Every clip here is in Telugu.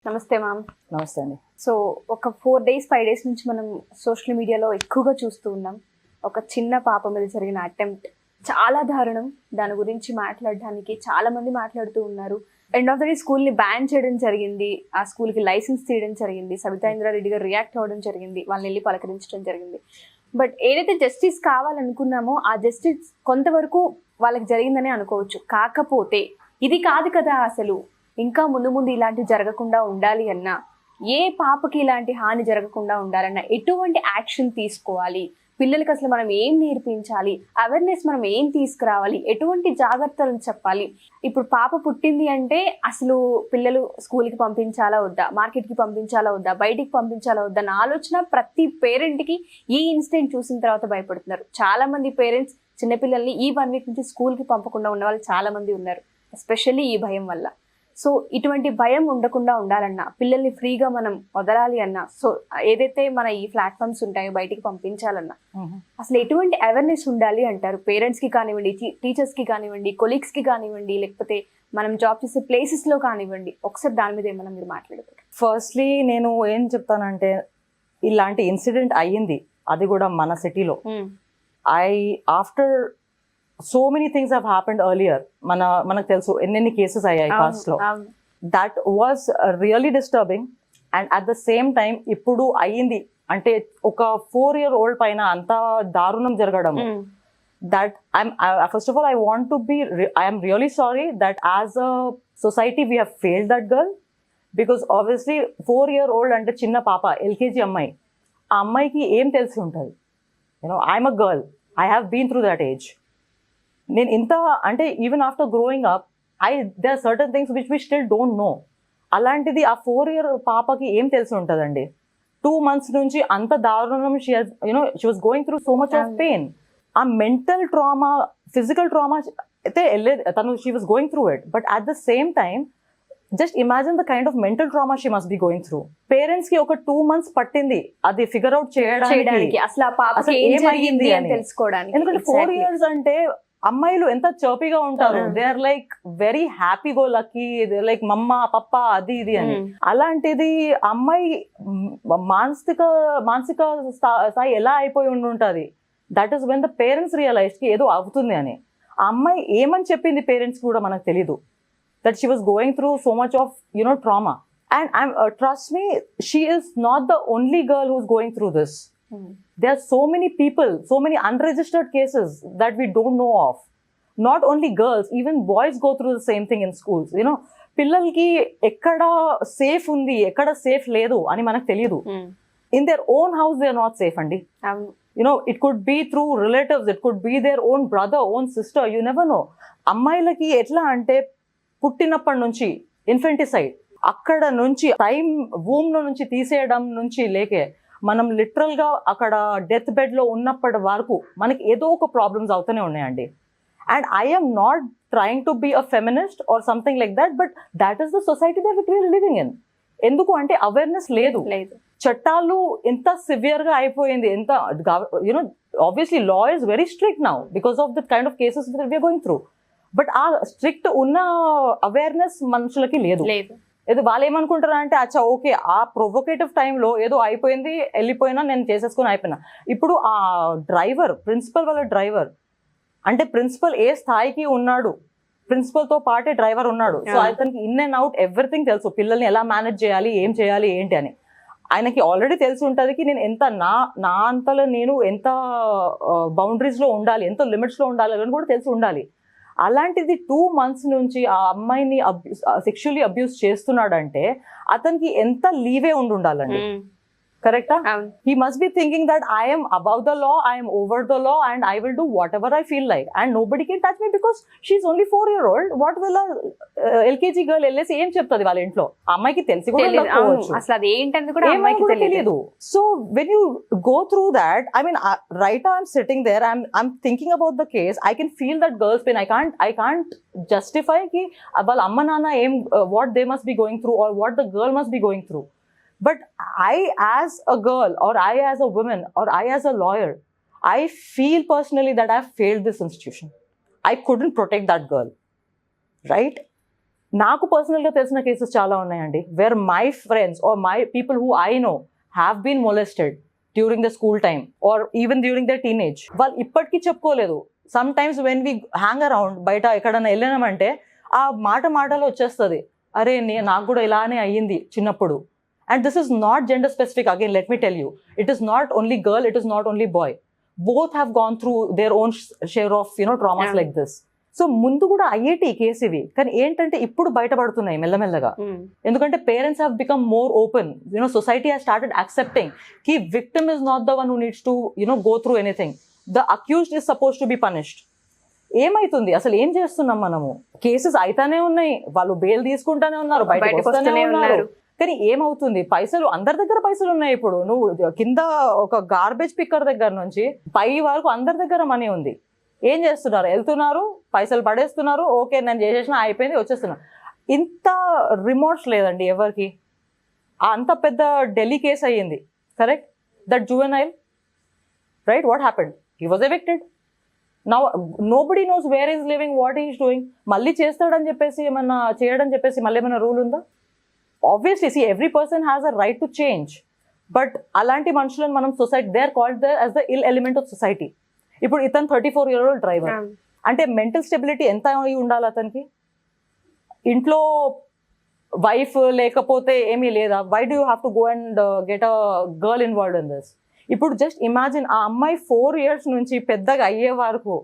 నమస్తే మ్యామ్. నమస్తే అండి. సో ఒక 4 days 5 days నుంచి మనం సోషల్ మీడియాలో ఎక్కువగా చూస్తూ ఉన్నాం. ఒక చిన్న పాప మీద జరిగిన అటెంప్ట్ చాలా దారుణం. దాని గురించి మాట్లాడడానికి చాలా మంది మాట్లాడుతూ ఉన్నారు. ఎండ్ ఆఫ్ ద డే స్కూల్ని బ్యాన్ చేయడం జరిగింది. ఆ స్కూల్కి లైసెన్స్ తీయడం జరిగింది. సబితా ఇంద్రారెడ్డి గారు రియాక్ట్ అవ్వడం జరిగింది. వాళ్ళని వెళ్ళి పలకరించడం జరిగింది. బట్ ఏదైతే జస్టిస్ కావాలనుకున్నామో ఆ జస్టిస్ కొంతవరకు వాళ్ళకి జరిగిందని అనుకోవచ్చు. కాకపోతే ఇది కాదు కదా, అసలు ఇంకా ముందు ముందు ఇలాంటివి జరగకుండా ఉండాలి అన్నా, ఏ పాపకి ఇలాంటి హాని జరగకుండా ఉండాలన్నా ఎటువంటి యాక్షన్ తీసుకోవాలి, పిల్లలకి అసలు మనం ఏం నేర్పించాలి, అవేర్నెస్ మనం ఏం తీసుకురావాలి, ఎటువంటి జాగ్రత్తలు చెప్పాలి. ఇప్పుడు పాప పుట్టింది అంటే అసలు పిల్లలు స్కూల్కి పంపించాలా వద్దా, మార్కెట్కి పంపించాలా వద్దా, బయటికి పంపించాలా వద్దా అన్న ఆలోచన ప్రతి పేరెంట్కి ఈ ఇన్సిడెంట్ చూసిన తర్వాత భయపడుతున్నారు. చాలా మంది పేరెంట్స్ చిన్నపిల్లల్ని ఈ 1 week నుంచి స్కూల్కి పంపకుండా ఉన్న వాళ్ళు చాలా మంది ఉన్నారు, ఎస్పెషల్లీ ఈ భయం వల్ల. సో ఇటువంటి భయం ఉండకుండా ఉండాలన్నా, పిల్లల్ని ఫ్రీగా మనం వదలాలి అన్నా, సో ఏదైతే మన ఈ ప్లాట్ఫామ్స్ ఉంటాయో బయటికి పంపించాలన్నా అసలు ఎటువంటి అవేర్నెస్ ఉండాలి అంటారు? పేరెంట్స్కి కానివ్వండి, టీచర్స్కి కానివ్వండి, కొలీగ్స్కి కానివ్వండి, లేకపోతే మనం జాబ్ చేసే ప్లేసెస్లో కానివ్వండి, ఒకసారి దాని మీద ఏమన్నా మీరు మాట్లాడతారు? ఫస్ట్లీ నేను ఏం చెప్తానంటే, ఇలాంటి ఇన్సిడెంట్ అయ్యింది, అది కూడా మన సిటీలో. After so many things have happened earlier, manaku telusu enni cases ayyayi past lo. That was really disturbing, and at the same time ippudu ayindi ante oka 4-year-old paina anta darunam jaragadamu. That first of all I want to be I am really sorry that as a society we have failed that girl, because obviously 4-year-old ante chinna papa LKG ammai, aa ammai ki em telisi untadi. I am a girl, I have been through that age. నేను ఇంత అంటే even after growing up there are certain things which we still don't know. అలాంటిది ఆ 4-year పాపకి ఏం తెలిసి ఉంటుందండి? 2 months నుంచి అంత దారుణం, she was going through so much of pain. ఆ మెంటల్ ట్రామా, ఫిజికల్ ట్రామా అయితే తను she was going through it, but at the same time just imagine the kind of mental trauma she must be going through. Parents కి ఒక 2 months పట్టింది అది ఫిగర్ అవుట్ చేయడానికి, అసలు ఆ పాపకి ఏం జరిగింది అని తెలుసుకోవడానికి. ఎందుకంటే 4 years అంటే అమ్మాయిలు ఎంత చర్పీగా ఉంటారు, they are like very happy go lucky, they like మమ్మ పప్ప అది ఇది అని. అలాంటిది అమ్మాయి మానసిక స్థాయి ఎలా అయిపోయి ఉండుంటది. That is when the parents realise కి ఏదో అవుతుంది అని. ఆ అమ్మాయి ఏమని చెప్పింది పేరెంట్స్ కూడా మనకు తెలీదు. That she was going through so much of trauma. And trust me, she is not the only girl who is going through this. There are so many people, so many unregistered cases that we don't know of. Not only girls, even boys go through the same thing in schools. పిల్లలకి ఎక్కడ సేఫ్ ఉంది, ఎక్కడ సేఫ్ లేదు అని మనకు తెలియదు. In their own house they are not safe అండి. It could be through relatives, it could be their own brother, own sister, you never know. అమ్మాయిలకి ఎట్లా అంటే పుట్టినప్పటి నుంచి ఇన్ఫెంటిసైడ్, అక్కడ నుంచి టైం వూమ్ నుంచి తీసేయడం నుంచి లేకే మనం లిటరల్ గా అక్కడ డెత్ బెడ్ లో ఉన్నప్పటి వరకు మనకి ఏదో ఒక ప్రాబ్లమ్స్ అవుతూనే ఉన్నాయండి. And I'm not trying to be a feminist or something like that, but that is the society that we're living in. ఎందుకు అంటే అవేర్నెస్ లేదు. చట్టాలు ఎంత సివియర్ గా అయిపోయింది, ఎంత obviously law is very strict now because of the kind of cases we're going through. But ఆ స్ట్రిక్ట్ ఉన్న అవేర్నెస్ మనుషులకి లేదు. ఏదో వాళ్ళు ఏమనుకుంటారు అంటే, అచ్చా ఓకే ఆ ప్రొవోకేటివ్ టైంలో ఏదో అయిపోయింది, వెళ్ళిపోయినా, నేను చేసేసుకొని అయిపోయినా. ఇప్పుడు ఆ డ్రైవర్, ప్రిన్సిపల్ వాళ్ళ డ్రైవర్ అంటే ప్రిన్సిపల్ ఏ స్థాయికి ఉన్నాడు, ప్రిన్సిపల్ తో పాటే డ్రైవర్ ఉన్నాడు. సో అతనికి ఇన్ అండ్ అవుట్ ఎవ్రీథింగ్ తెలుసు, పిల్లల్ని ఎలా మేనేజ్ చేయాలి, ఏం చేయాలి ఏంటి అని. ఆయనకి ఆల్రెడీ తెలిసి ఉంటుంది నేను ఎంత నా అంతలో నేను ఎంత బౌండరీస్ లో ఉండాలి, ఎంత లిమిట్స్ లో ఉండాలి అని కూడా తెలిసి ఉండాలి. అలాంటిది 2 months నుంచి ఆ అమ్మాయిని సెక్షువల్లీ అబ్యూస్ చేస్తున్నాడంటే అతనికి ఎంత లీవే ఉండాలండి. కరెక్టా? He must be thinking that I'm above the law, I'm over the law, and I will do whatever I feel like, and nobody can touch me because she's only 4-year-old. What will LKG girl వెళ్ళేసి ఏం చెప్తుంది వాళ్ళ ఇంట్లో? అమ్మాయికి తెలిసి కూడా అసలు అది ఏంటంటే కూడా అమ్మాయికి తెలియదు. So when you go through that, I mean right now I'm sitting there, I'm thinking about the case, I can feel that girl's pain. I can't justify కి వాళ్ళ అమ్మ నాన్న ఏం what they must be going through or what the girl must be going through. But I as a girl, or I as a woman, or I as a lawyer, I feel personally that I've failed this institution. I couldn't protect that girl, right? నాకు పర్సనల్గా తెలిసిన కేసెస్ చాలా ఉన్నాయండి, where my friends or my people who I know have been molested during the school time or even during the teenage. వాళ్ళు ఇప్పటికీ చెప్పుకోలేదు. Sometimes when we hang around, బయట ఎక్కడైనా వెళ్ళినామంటే ఆ మాటలో వచ్చేస్తుంది, అరే నాకు కూడా ఇలానే అయ్యింది చిన్నప్పుడు. And this is not gender specific. Again let me tell you, it is not only girl, it is not only bye. Both have gone through their own share of traumas like this. So ముందు కూడా అయ్యేటి కేసు ఇవి, కానీ ఏంటంటే ఇప్పుడు బయటపడుతున్నాయి మెల్లమెల్లగా. ఎందుకంటే parents have become more open. Society has started accepting కి victim is not the one who needs to go through anything. The accused is suppose to be punished. ఏమైతుంది అసలు, ఏం చేస్తున్నాం మనము? కేసెస్ అయితానే ఉన్నాయి, వాళ్ళు బెయిల్ తీసుకుంటానే ఉన్నారు, బయటకు వస్తూనే ఉన్నారు. కానీ ఏమవుతుంది? పైసలు, అందరి దగ్గర పైసలు ఉన్నాయి. ఇప్పుడు నువ్వు కింద ఒక గార్బేజ్ పిక్కర్ దగ్గర నుంచి పై వరకు అందరి దగ్గర మనీ ఉంది. ఏం చేస్తున్నారు? వెళ్తున్నారు, పైసలు పడేస్తున్నారు, ఓకే నేను చేసేసిన అయిపోయింది, వచ్చేస్తున్నారు. ఇంత రిమోట్స్ లేదండి ఎవరికి. అంత పెద్ద ఢిల్లీ కేసు అయ్యింది, correct? That juvenile, right? What happened? He was evicted. Now nobody knows where is living, what is doing. మళ్ళీ చేస్తాడని చెప్పేసి ఏమన్నా చేయడం చెప్పేసి మళ్ళీ ఏమైనా రూల్ ఉందా? Obviously, see, every person has a right to change. But అలాంటి మనుషులను మనం society, they are called as the ill element of society. ఇప్పుడు ఇతను 34-year-old డ్రైవర్ అంటే మెంటల్ స్టెబిలిటీ ఎంత ఉండాలి అతనికి? ఇంట్లో వైఫ్ లేకపోతే ఏమీ లేదా? Why do you have to go and get a girl involved in this? ఇప్పుడు జస్ట్ ఇమాజిన్, ఆ అమ్మాయి 4 years నుంచి పెద్దగా అయ్యే వరకు,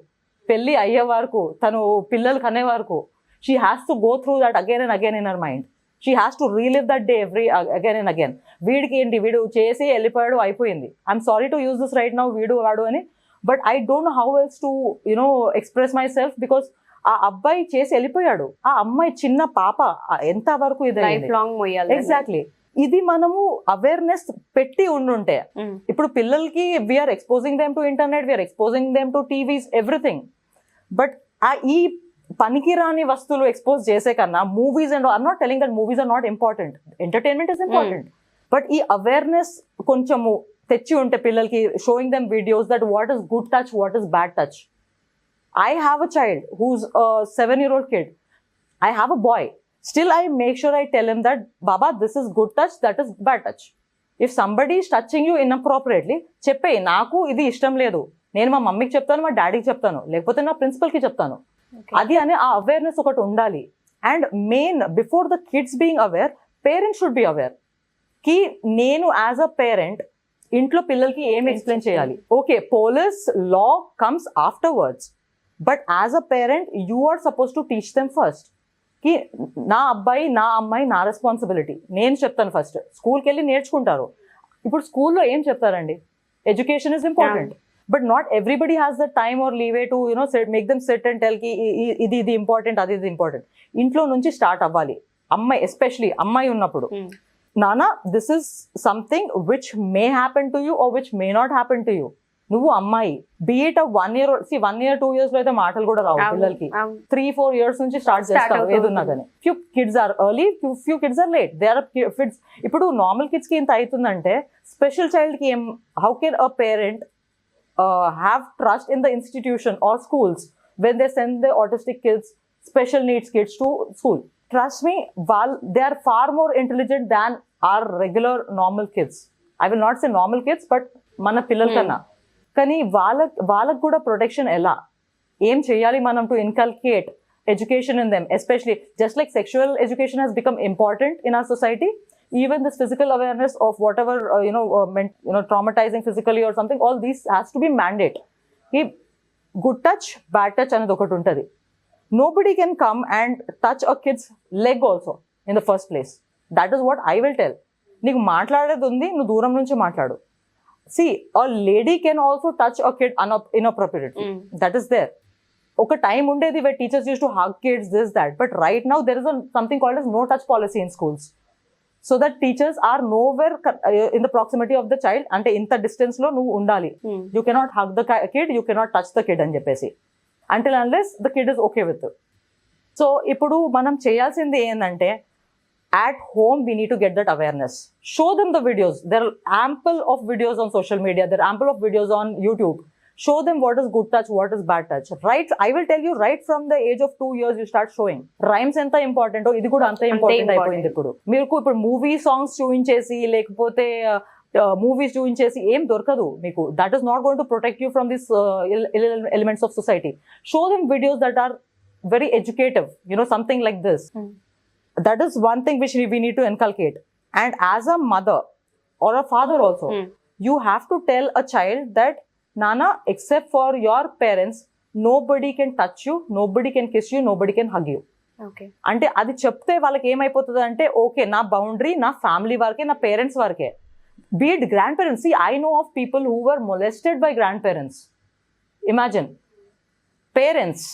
పెళ్ళి అయ్యే వరకు, తను పిల్లలు కనే వరకు, she has to go through that again and again in her mind. She has to relive that day again and again. వీడికి ఏంటి, వీడు చేసి వెళ్ళిపోయాడు, అయిపోయింది. I'm sorry to use this right now, వీడు వాడు అని. But I don't know how else to express my self, because ఆ అబ్బాయి చేసి వెళ్ళిపోయాడు, ఆ అమ్మాయి చిన్న పాప ఎంత వరకు ఇది ఎగ్జాక్ట్లీ. ఇది మనము అవేర్నెస్ పెట్టి ఉండుంటే, ఇప్పుడు పిల్లలకి we're exposing them to internet, we're exposing them to TVs, everything. But ఈ పనికిరాని వస్తువులు ఎక్స్పోజ్ చేసే కన్నా movies and I'm not telling that movies are not important, entertainment is important. But ఈ అవేర్నెస్ కొంచెము తెచ్చి ఉంటే పిల్లలకి, showing them videos that what is good touch, what is bad touch. I have a child whose 7-year-old kid. I have a boy. Still I make sure I tell him that, Baba, this is good touch, that is bad touch. If somebody is touching you inappropriately, చెప్పే, నాకు ఇది ఇష్టం లేదు, నేను మా మమ్మీకి చెప్తాను, మా డాడీకి చెప్తాను, లేకపోతే నా ప్రిన్సిపల్కి చెప్తాను. అది అనే ఆ అవేర్నెస్ ఒకటి ఉండాలి. And main, before the kids being aware, parents should be aware కి నేను యాజ్ అ పేరెంట్ ఇంట్లో పిల్లలకి ఏం ఎక్స్ప్లెయిన్ చేయాలి. Okay, police law comes afterwards, but as a parent you are suppose to teach them first కి నా అబ్బాయి, నా అమ్మాయి, నా రెస్పాన్సిబిలిటీ. నేను చెప్తాను ఫస్ట్. స్కూల్కి వెళ్ళి నేర్చుకుంటారు. ఇప్పుడు స్కూల్లో ఏం చెప్తారండి? Education is important, but not everybody has the time or leeway to make them sit and tell కి ఇది ఇంపార్టెంట్, అది ఇంపార్టెంట్. ఇంట్లో నుంచి స్టార్ట్ అవ్వాలి. అమ్మాయి, ఎస్పెషలీ అమ్మాయి ఉన్నప్పుడు, నానా this is something which may happen to you or which may not happen to you. నువ్వు అమ్మాయి, బీఎట్ 1 year, 1 year 2 years లో అయితే మాటలు కూడా రావు పిల్లలకి. 3-4 years నుంచి స్టార్ట్ చేస్తారు ఏదున్నా కానీ. Few kids are early, few kids are late. They are kids. ఇప్పుడు నార్మల్ కిడ్స్ కి ఇంత అవుతుందంటే, స్పెషల్ చైల్డ్ కి ఏం, how can a parent have trust in the institution or schools when they send the autistic kids, special needs kids to school? Trust me, they are far more intelligent than our regular normal kids. I will not say normal kids, but mana pillal kanna. Kani వాళ్ళకు కూడా ప్రొటెక్షన్ ఎలా, ఏం చేయాలి మనం to inculcate education in them, especially just like sexual education has become important in our society, even this physical awareness of whatever traumatizing physically or something, all these has to be mandate. Good touch, bad touch anedi okati untadi. Nobody can come and touch a kid's leg also in the first place. That is what I will tell. నీకు మాట్లాడేది ఉంది, నువ్వు దూరం నుంచి మాట్లాడు. See, a lady can also touch a kid inappropriately. That is there. ఒక టైం ఉండేది where teachers used to hug kids, this, that. But right now there is something called as no touch policy in schools. So that teachers are nowhere in the proximity of the child. Ante inta distance lo nu undali. You cannot hug the kid, you cannot touch the kid అని చెప్పేసి, until unless the kid is okay with it. So ఇప్పుడు మనం చేయాల్సింది ఏంటంటే, at home we need to get that awareness. Show them the videos. There are ample of videos on social media. There are ample of videos on YouTube. Show them what is good touch, what is bad touch. Right, I will tell you, right from the age of 2 years you start showing. Rhymes ఎంత ఇంపార్టెంట్ ఇది కూడా అంత ఇంపార్టెంట్ అయిపోయింది ఇప్పుడు. మీకు ఇప్పుడు మూవీ సాంగ్స్ చూపించేసి లేకపోతే మూవీస్ చూపించేసి ఏం దొరకదు మీకు. That is not going to protect you from this elements of society. Show them videos that are very educative, something like this. That is one thing which we need to inculcate. And as a mother or a father also, you have to tell a child that Nana, except for your parents, nobody can touch you, nobody can kiss you, nobody can hug you. Okay. అంటే అది చెప్తే వాళ్ళకి ఏమైపోతుంది అంటే ఓకే నా బౌండరీ నా ఫ్యామిలీ వరకే, నా పేరెంట్స్ వరకే. Be it grandparents. See, I know of people who were molested by grandparents. Imagine. Parents.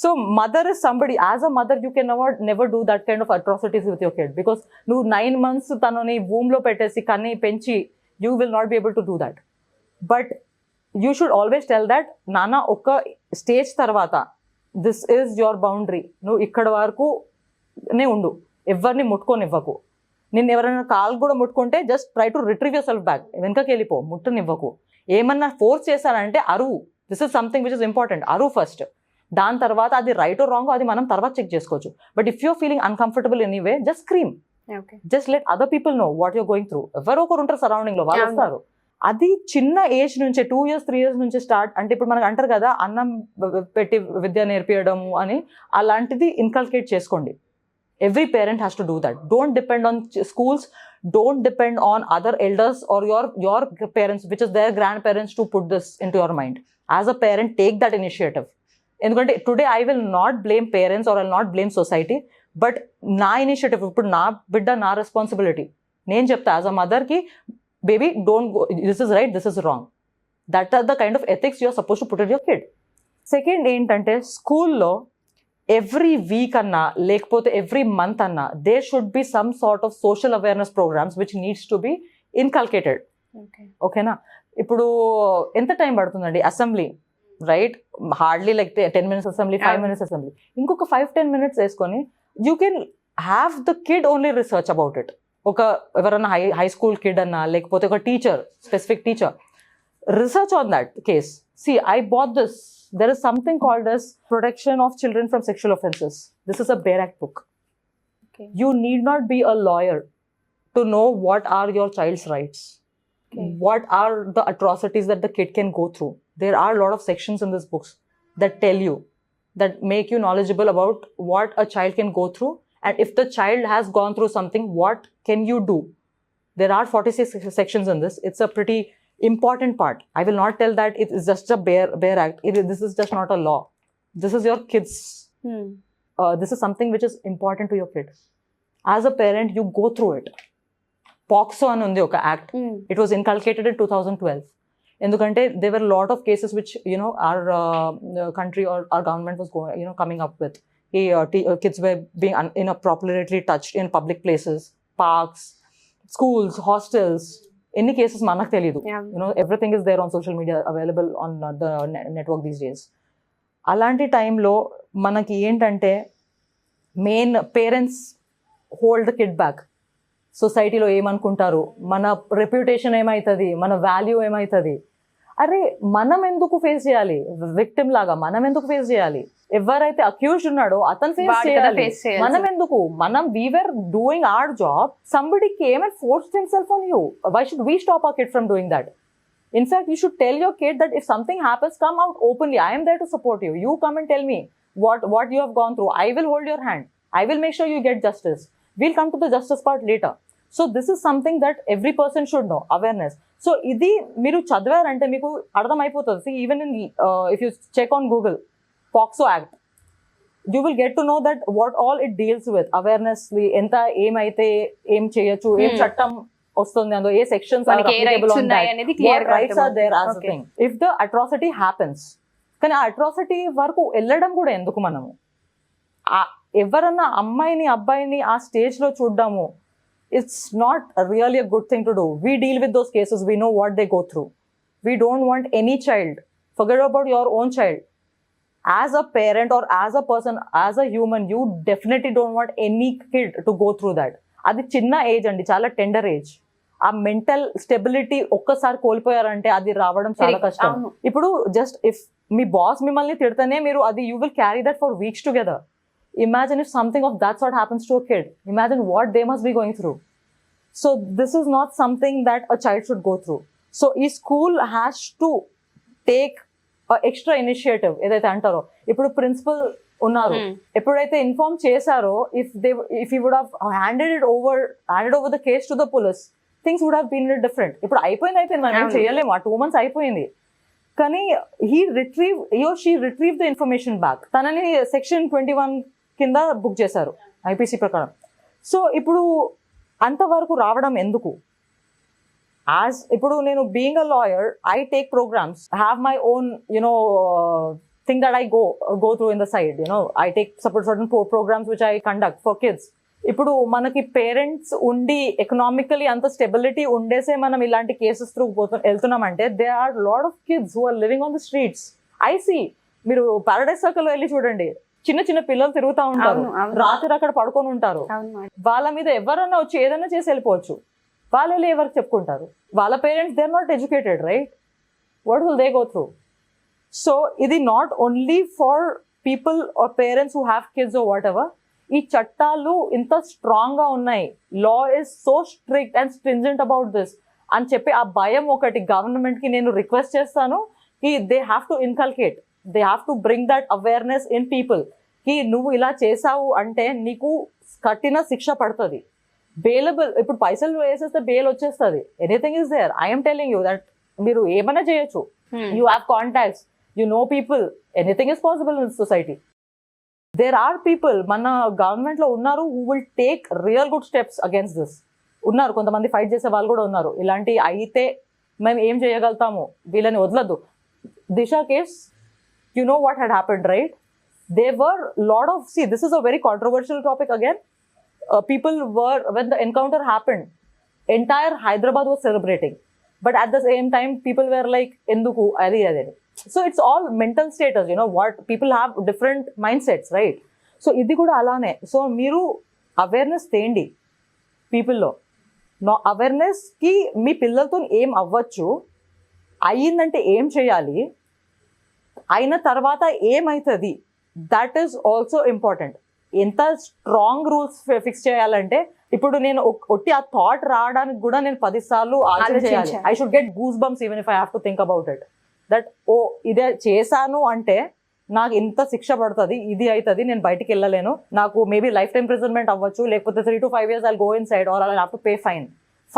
So mother is somebody. As a mother, you can never do that kind of atrocities with your kid, because you 9 months tanani womb lo pettesi kanni penchi, you will not be able to do that. But you should always tell that nana oka stage tarvata this is your boundary. Nu ikkada varaku ne undu, evarni mutkonivaku. నిన్ను ఎవరైనా కాలు కూడా ముట్టుకుంటే just try to retrieve yourself back, వెనకకి వెళ్ళిపో, ముట్టనివ్వకు. ఏమన్నా ఫోర్స్ చేశారంటే అరువు. This is something which is important. అరువు ఫస్ట్, దాని తర్వాత అది రైట్ ఓ రాంగ్ అది మనం తర్వాత చెక్ చేసుకోవచ్చు. But if you're feeling uncomfortable anyway, just scream, just let other people know what you're going through. ఎవరో ఒకరు ఉంటారు సరౌండింగ్ లో, వాళ్ళు వస్తారు. అది చిన్న ఏజ్ నుంచే 2 years 3 years నుంచి స్టార్ట్. అంటే ఇప్పుడు మనకు అంటారు కదా అన్నం పెట్టి విద్య నేర్పించడము అని, అలాంటిది ఇన్కల్కేట్ చేసుకోండి. Every parent has to do that. Don't depend on schools. Don't depend on other elders or your parents, which is their grandparents, to put this into your mind. As a parent, take that initiative. Endukante today I will not blame parents or I will not blame society, but na initiative, ippudu na bidda na responsibility. Nen chepta as a mother ki baby don't go, this is right, this is wrong. That are the kind of ethics you are supposed to put in your kid. Second entante school lo every week anna lekapothe every month anna there should be some sort of social awareness programs which needs to be inculcated. Okay na. Ippudu enta time padutundandi assembly, right? Hardly like 10 minutes assembly, 5 minutes assembly. Inkoka 5-10 minutes eskoni you can have the kid only research about it. Oka evarana high school kid anna lekapothe oka teacher, specific teacher, research on that case. See, I bought this. There is something called as Protection of Children from Sexual Offences. This is a Bare Act book. Okay. You need not be a lawyer to know what are your child's rights. Okay. What are the atrocities that the kid can go through. There are a lot of sections in these books that tell you, that make you knowledgeable about what a child can go through. And if the child has gone through something, what can you do? There are 46 sections in this. It's a pretty important part. I will not tell that it is just a bare act. This is just not a law. This is your kids. This is something which is important to your kid. As a parent, you go through it. POCSO anundi oka act. It was inculcated in 2012. Endukante there were a lot of cases which our country or our government was going, coming up with. Kids were being inappropriately touched in public places, parks, schools, hostels. Any cases manak teliyadu. Everything is there on social media, available on the network these days. Alanti time lo manaki entante main parents hold the kid back. Society lo em anukuntaru, mana reputation emaitadi, mana value emaitadi. అరే మనం ఎందుకు ఫేస్ చేయాలి? విక్టిమ్ లాగా మనం ఎందుకు ఫేస్ చేయాలి? ఎవరైతే అక్యూజ్డ్ ఉన్నాడో అతను ఫేస్ చేయాలి. మనం ఎందుకు? we were doing our job. Somebody came and forced himself on you. Why should we stop our kid from doing that? In fact, you should tell your kid that if something happens, come out openly. I am there to support you. You come and tell me what you have gone through. I will hold your hand. I will make sure you get justice. We'll come to the justice part later. So this is something that every person should know, awareness. So ఇది మీరు చదివారంటే మీకు అర్థమైపోతుంది. Even in if you check on Google, POCSO Act, you will get to know that what all it deals with. Awareness ఎంత ఏమైతే ఏం చేయొచ్చు, ఏం చట్టం వస్తుంది, అందులో ఏ sections are applicable on that, what rights are there as a thing. If the atrocity happens, కానీ ఆ అట్రాసిటీ వరకు వెళ్ళడం కూడా ఎందుకు? మనము ఎవరన్నా అమ్మాయిని అబ్బాయిని ఆ స్టేజ్ లో చూడ్డాము, it's not really a good thing to do. We deal with those cases. We know what they go through. We don't want any child. Forget about your own child. As a parent or as a person, as a human, you definitely don't want any kid to go through that. అది చిన్న ఏజ్ అండి, చాలా టెండర్ ఏజ్. ఆ మెంటల్ స్టెబిలిటీ ఒక్కసారి కోల్పోయారంటే అది రావడం చాలా కష్టం. ఇప్పుడు జస్ట్ ఇఫ్ మీ బాస్ మిమ్మల్ని తిడితేనే మీరు అది you will carry that for weeks together. Imagine if something of that sort happens to a kid. Imagine what they must be going through. So this is not something that a child should go through. So a school has to take a extra initiative. ఏదైతే అంటారో ఇప్పుడు ప్రిన్సిపల్ ఉన్నారు, ఎప్పుడైతే ఇన్ఫార్మ్ చేశారో if he would have handed over the case to the police, things would have been different. ఇప్పుడు అయిపోయింది మనం ఏం చేయలేము, ఆ 2 months అయిపోయింది. కానీ he or she retrieved the information back. తనని సెక్షన్ 21 కింద బుక్ చేశారు ఐపీసీ ప్రకారం. సో ఇప్పుడు అంతవరకు రావడం ఎందుకు? ఇప్పుడు నేను being a lawyer, I take programs, have my own thing that I go through in the side, I take certain programs which I conduct for kids. ఇప్పుడు మనకి పేరెంట్స్ ఉండి ఎకనామికలీ అంత స్టెబిలిటీ ఉండేసే మనం ఇలాంటి కేసెస్ త్రూ వెళ్తున్నామంటే they are lot of kids who are living on the streets. I see, మీరు పారడైస్ సర్కిల్ వెళ్ళి చూడండి, చిన్న చిన్న పిల్లలు తిరుగుతూ ఉంటారు, రాత్రి అక్కడ పడుకొని ఉంటారు. వాళ్ళ మీద ఎవరన్నా వచ్చి ఏదైనా చేసి వెళ్ళిపోవచ్చు. వాళ్ళు ఎవరికి చెప్పుకుంటారు? వాళ్ళ parents they are not educated, right? What will they go through? So ఇది not only for people or parents who have kids or whatever. ఈ చట్టాలు ఇంత స్ట్రాంగ్ గా ఉన్నాయి, law is so strict and stringent about this అని చెప్పి ఆ భయం ఒకటి గవర్నమెంట్ కి నేను రిక్వెస్ట్ చేస్తాను కి they have to inculcate, they have to bring that awareness in people కి నువ్వు ఇలా చేసావు అంటే నీకు కఠిన శిక్ష పడుతుంది. బెయిలబుల్, ఇప్పుడు పైసలు వేసేస్తే బెయిల్ వచ్చేస్తుంది. Anything is there. I'm telling you that మీరు ఏమైనా చేయొచ్చు. You have contacts, you know people, anything is possible in society. There are people మన గవర్నమెంట్ లో ఉన్నారు who will take real good steps against this. ఉన్నారు కొంతమంది, ఫైట్ చేసే వాళ్ళు కూడా ఉన్నారు. ఇలాంటి అయితే మేము ఏం చేయగలుగుతాము, వీళ్ళని వదలద్దు. దిశ case, you know what had happened, right? There were lot of, see, this is a very controversial topic again. People were, when the encounter happened, entire Hyderabad was celebrating, but at the same time people were like enduku adi. So it's all mental status, what people have different mindsets, right? So idi kuda alane. So meeru awareness teendi people lo, no awareness ki మీ పిల్లలతో ఏం అవ్వచ్చు, అయ్యిందంటే ఏం చేయాలి, అయిన తర్వాత ఏమవుతుంది, దట్ ఈస్ ఆల్సో ఇంపార్టెంట్. ఎంత స్ట్రాంగ్ రూల్స్ ఫిక్స్ చేయాలంటే ఇప్పుడు నేను ఒట్టి ఆ థాట్ రావడానికి కూడా నేను 10 సార్లు ఆలోచించాలి. I should get goose bumps even if I have to think about it. That ఇదే చేశాను అంటే నాకు ఇంత శిక్ష పడుతుంది, ఇది అవుతుంది, నేను బయటికి వెళ్ళలేను, నాకు మేబీ లైఫ్ టైం ప్రిజన్మెంట్ అవ్వచ్చు, లేకపోతే 3 to 5 years I go inside or I have to pay fine.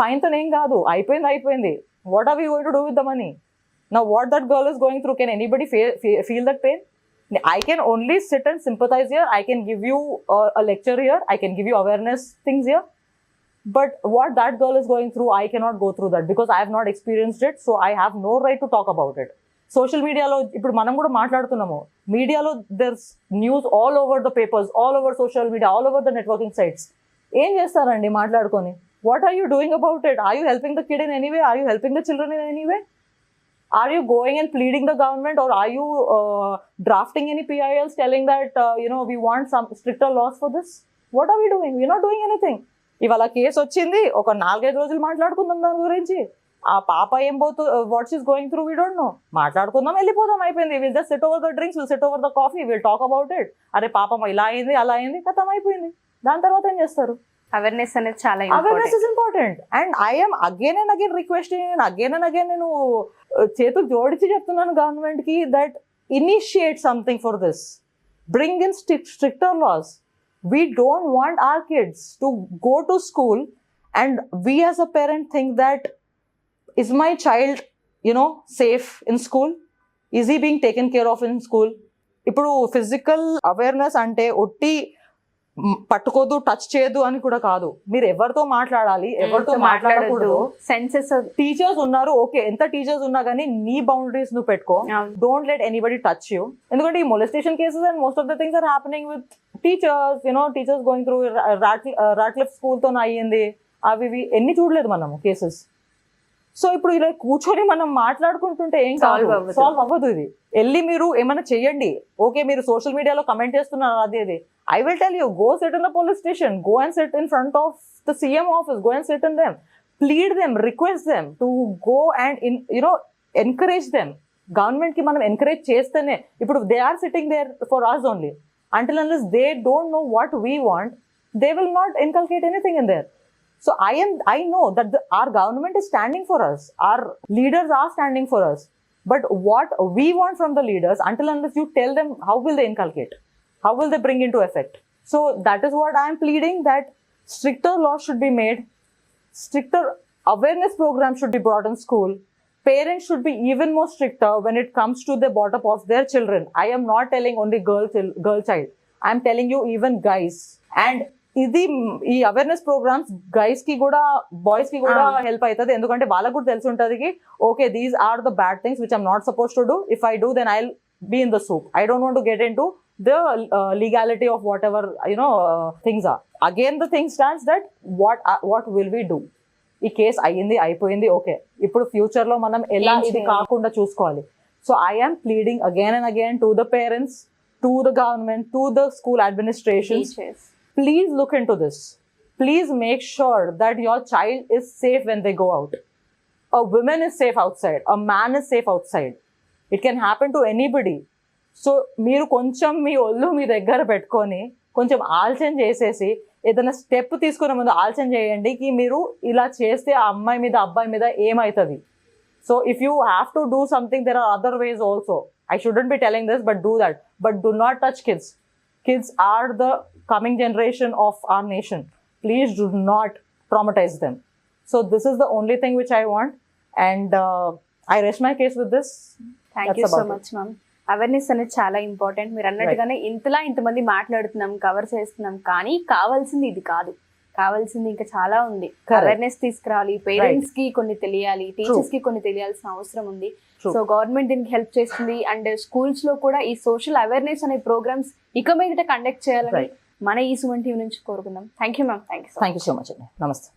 ఫైన్తో ఏం కాదు, అయిపోయింది. What are we going to do with the money? Now what that girl is going through, can anybody feel that pain? I can only sit and sympathize here. I can give you a lecture here. I can give you awareness things here. But what that girl is going through, I cannot go through that because I have not experienced it. So I have no right to talk about it. Social media lo ippudu manam kuda maatladutunnamo. Media lo there's news all over the papers, all over social media, all over the networking sites. Em chestarandi maatladukoni? What are you doing about it? Are you helping the kid in any way? Are you helping the children in any way? Are you going and pleading the government, or are you drafting any PILs telling that we want some stricter laws for this? What are we doing? We're not doing anything. ఇవాళ కేసు వచ్చింది, ఒక 4-5 రోజులు మాట్లాడుకుందాం దాని గురించి. ఆ పాప ఏం what she's going through we don't know. మాట్లాడుకుందాం, వెళ్ళిపోదాం, అయిపోయింది. Will just SIT over the drinks, will SIT over the coffee, will talk about it. అరే పాపం ఇలా అయింది, అలా అయింది, కథం అయిపోయింది. దాని తర్వాత ఏం చేస్తారు? అవేర్నెస్ అనేది చాలా awareness is important. And I'm again and again requesting, again and again నేను చేతులు జోడించి చెప్తున్నాను గవర్నమెంట్ కి that initiate something for this, bring in stricter laws. We don't want our kids to go to school and we as a parent think that is my child safe in school? Is he being taken care of in school? ఇప్పుడు ఫిజికల్ అవేర్నెస్ అంటే ఒట్టి పట్టుకోదు, టచ్ చేయదు అని కూడా కాదు. మీరు ఎవరితో మాట్లాడాలి, ఎవరితో మాట్లాడకూడదు. సెన్సెస్ టీచర్స్ ఉన్నారు, ఓకే, ఎంత టీచర్స్ ఉన్నా కానీ నీ బౌండరీస్ నువ్వు పెట్టుకో. Don't let anybody touch you. ఎందుకంటే ఈ molestation cases and most of the things are happening with teachers. Teachers going through రాట్లిఫ్ స్కూల్ తో అయ్యింది, అవి ఎన్ని చూడలేదు మనము కేసెస్. సో ఇప్పుడు ఇలా కూర్చొని మనం మాట్లాడుకుంటుంటే ఏం సాల్వ్ అవ్వదు. ఇది వెళ్ళి మీరు ఏమైనా చెయ్యండి. ఓకే, మీరు సోషల్ మీడియాలో కమెంట్ చేస్తున్నారు, అది I will tell you, go sit in the police station, go and sit in front of the CM office, go and sit in them. plead them, request them to go and encourage them. Government ki manam encourage chestane, ఇప్పుడు they are sitting there for us only. Until unless they don't know what we want, they will not inculcate anything in there. So I know that our government is standing for us, our leaders are standing for us, but what we want from the leaders, until unless you tell them, how will they inculcate, how will they bring into effect? So that is what I am pleading, that stricter laws should be made, stricter awareness programs should be brought in school. Parents should be even more stricter when it comes to the brought up of their children. I am not telling only girl child. I am telling you even guys. And ఈ అవేర్నెస్ ప్రోగ్రామ్స్ గైస్ కి కూడా బాయ్స్ కి కూడా హెల్ప్ అవుతుంది. ఎందుకంటే వాళ్ళకు కూడా తెలిసి ఉంటుంది okay these are the bad things which I'm not suppose to do. If I do then I will be in the soup. I don't want to get into the legality of whatever things are. Again the thing stands that what will we do? ఈ కేసు అయ్యింది అయిపోయింది, ఓకే ఇప్పుడు ఫ్యూచర్ లో మనం ఎలా ఇది కాకుండా చూసుకోవాలి. So I am pleading again and again to the parents, to the government, to the school administrations, please look into this. Please make sure that your child is safe when they go out. A woman is safe outside, a man is safe outside. It can happen to anybody. So మీరు కొంచెం మీ ఒళ్ళు మీ దగ్గర పెట్టుకొని కొంచెం ఆలోచన చేసేసి ఏదైనా స్టెప్ తీసుకునే ముందు ఆలోచన చేయండి కి మీరు ఇలా చేస్తే ఆ అమ్మాయి మీద అబ్బాయి మీద ఏమవుతుంది. So if you have to do something there are other ways also. I shouldn't be telling this, but do that. But do not touch kids. Kids are the coming generation of our nation. Please do not traumatize them. So this is the only thing which I want, and I rest my case with this. Thank you so much, ma'am. Awareness అనేది చాలా ఇంపార్టెంట్. మీరు అన్నట్టుగానే ఇంతమంది మాట్లాడుతున్నాం, కవర్ చేస్తున్నాం, కానీ కావాల్సింది ఇది కాదు. కావాల్సింది ఇంకా చాలా ఉంది. అవేర్నెస్ తీసుకురావాలి, పేరెంట్స్ కి కొన్ని తెలియాలి, టీచర్స్ కి కొన్ని తెలియాల్సిన అవసరం ఉంది. సో గవర్నమెంట్ దీనికి హెల్ప్ చేస్తుంది. అండ్ స్కూల్స్ లో కూడా ఈ సోషల్ అవేర్నెస్ అనే ప్రోగ్రామ్స్ ఇక మీదట కండక్ట్ చేయాలని మన ఈ సుమన్ టీవీ నుంచి కోరుకుందాం. Thank you ma'am. Thank you so much అండి. నమస్తే.